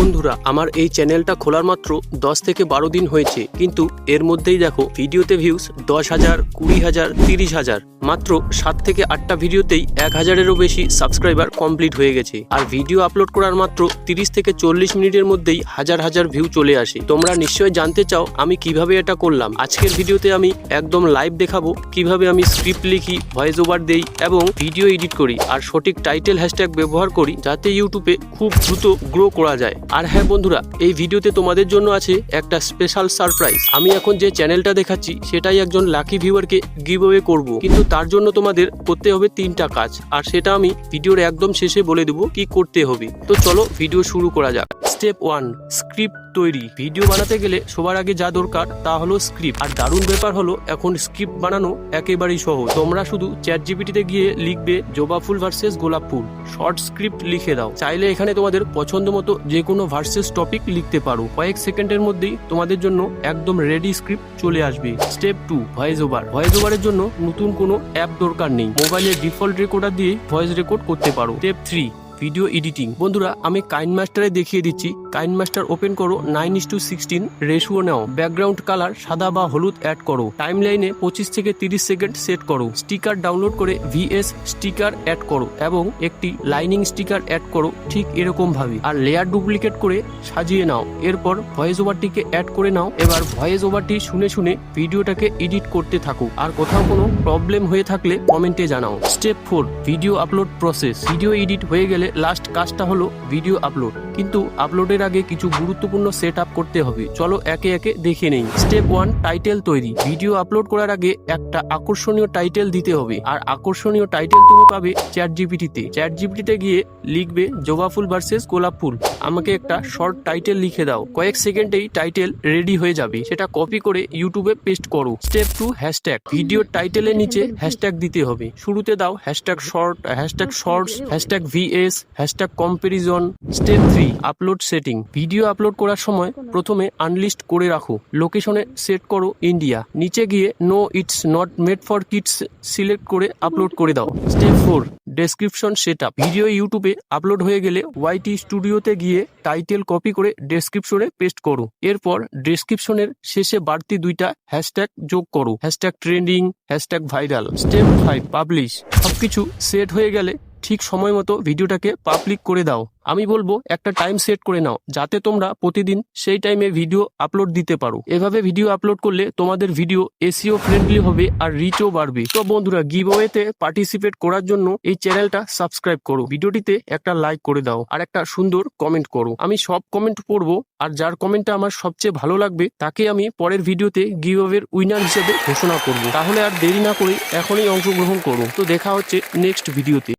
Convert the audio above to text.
বন্ধুরা, আমার এই চ্যানেলটা খোলার মাত্র 10 থেকে 12 দিন হয়েছে, কিন্তু এর মধ্যেই দেখো ভিডিওতে ভিউজ 10,000, 20,000, 30,000। মাত্র 7 থেকে 8টা ভিডিওতেই 1,000-এরও বেশি সাবস্ক্রাইবার কমপ্লিট হয়ে গেছে। আর ভিডিও আপলোড করার মাত্র 30 থেকে 40 মিনিটের মধ্যেই হাজার হাজার ভিউ চলে আসে। তোমরা নিশ্চয়ই জানতে চাও আমি কিভাবে এটা করলাম। আজকের ভিডিওতে আমি একদম লাইভ দেখাবো কিভাবে আমি স্ক্রিপ্ট লিখি, ভয়েস ওভার দেই এবং ভিডিও এডিট করি, আর সঠিক টাইটেল হ্যাশট্যাগ ব্যবহার করি যাতে ইউটিউবে খুব দ্রুত গ্রো করা যায়। আর হ্যাঁ বন্ধুরা, এই ভিডিওতে তোমাদের জন্য আছে একটা স্পেশাল সারপ্রাইজ। আমি এখন যে চ্যানেলটা দেখাচ্ছি সেটাই একজন লাকি ভিউয়ারকে গিভঅ্যাওয়ে করব, কিন্তু তার জন্য তোমাদের করতে হবে 3টা কাজ, আর সেটা আমি ভিডিওর একদম শেষে বলে দেবো কি করতে হবে। তো চলো ভিডিও শুরু করা যাক। স্টেপ 1, স্ক্রিপ্ট তৈরি। ভিডিও বানাতে গেলে সবার আগে যা দরকার তা হলো স্ক্রিপ্ট। আর দারুণ ব্যাপার হলো এখন স্ক্রিপ্ট বানানো একেবারেই সহজ। তোমরা শুধু চ্যাটজিপিটিতে গিয়ে লিখবে জবা ফুল ভার্সেস গোলাপ ফুল, শর্ট স্ক্রিপ্ট লিখে দাও। চাইলে এখানে তোমাদের পছন্দ মতো যে কোনো ভার্সেস টপিক লিখতে পারো। কয়েক সেকেন্ডের মধ্যেই তোমাদের জন্য একদম রেডি স্ক্রিপ্ট চলে আসবে। Step 2, voice over. ভয়েস ওভারের জন্য নতুন কোনো অ্যাপ দরকার নেই, মোবাইলের ডিফল্ট রেকর্ডার দিয়ে ভয়েস রেকর্ড করতে পারো। Step 3, video editing. বন্ধুরা, আমি কাইনমাস্টারে দেখিয়ে দিচ্ছি। কাইনমাস্টার ওপেন করো, 9:16 রেশিও নাও। ব্যাকগ্রাউন্ড কালার সাদা বা হলুদ অ্যাড করো। টাইম লাইনে 25 থেকে 30 সেকেন্ড সেট করো। স্টিকার ডাউনলোড করে VS স্টিকার অ্যাড করো এবং একটি লাইনিং স্টিকার অ্যাড করো ঠিক এরকম ভাবে। আর লেয়ার ডুপ্লিকেট করে সাজিয়ে নাও। এরপর ভয়েস ওভারটিকে অ্যাড করে নাও। এবার ভয়েস ওভারটি শুনে শুনে ভিডিওটাকে এডিট করতে থাকো। আর কোথাও কোনো প্রবলেম হয়ে থাকলে কমেন্টে জানাও। Step 4, video upload process. Video edit হয়ে গেলে লাস্ট কাজটা হলো ভিডিও আপলোড, কিন্তু আপলোডের আগে কিছু গুরুত্বপূর্ণ সেট আপ করতে হবে। চলো একে একে দেখে নেই। স্টেপ 1, টাইটেল তৈরি। ভিডিও আপলোড করার আগে একটা আকর্ষণীয় টাইটেল দিতে হবে। আর আকর্ষণীয় টাইটেল তুমি পাবে চ্যাটজিপিটিতে। চ্যাটজিপিটিতে গিয়ে লিখবে জবা ফুল ভার্সেস গোলাপ ফুল, আমাকে একটা শর্ট টাইটেল লিখে দাও। কয়েক সেকেন্ডেই টাইটেল রেডি হয়ে যাবে, সেটা কপি করে ইউটিউবে পেস্ট করো। Step 2, hashtag. ভিডিওর টাইটেলের নিচে হ্যাশট্যাগ দিতে হবে। শুরুতে দাও hashtag short, hashtag shorts, hashtag VS, hashtag comparison. Step 3, upload setting. Video upload করার সময় প্রথমে আনলিস্ট করে রাখো। লোকেশনে সেট করো ইন্ডিয়া। নিচে গিয়ে no it's not made for kids select করে আপলোড করে দাও। Step 4, description setup. ভিডিও ইউটিউবে আপলোড হয়ে গেলে YT স্টুডিওতে গিয়ে টাইটেল কপি করে ডেসক্রিপশনে পেস্ট করো। এরপর ডেসক্রিপশনের শেষে বাড়তি 2টা হ্যাশট্যাগ যোগ করো, hashtag trending, hashtag viral. Step 5, publish. সবকিছু সেট হয়ে গেলে ঠিক সময় মতো ভিডিওটাকে পাবলিক করে দাও। আমি বলবো একটা টাইম সেট করে নাও যাতে তোমরা প্রতিদিন সেই টাইমে ভিডিও আপলোড দিতে পারো। এভাবে ভিডিও আপলোড করলে তোমাদের ভিডিও SEO ফ্রেন্ডলি হবে আর রিচও বাড়বে। তো বন্ধুরা, গিভঅ্যাওয়েতে পার্টিসিপেট করার জন্য এই চ্যানেলটা সাবস্ক্রাইব করো, ভিডিওটিতে একটা লাইক করে দাও আর একটা সুন্দর কমেন্ট করো। আমি সব কমেন্ট পড়বো, আর যার কমেন্টটা আমার সবচেয়ে ভালো লাগবে তাকে আমি পরের ভিডিওতে গিভঅ্যাওয়ের উইনার হিসেবে ঘোষণা করব। তাহলে আর দেরি না করে এখনই অংশগ্রহণ করো। তো দেখা হচ্ছে নেক্সট ভিডিওতে।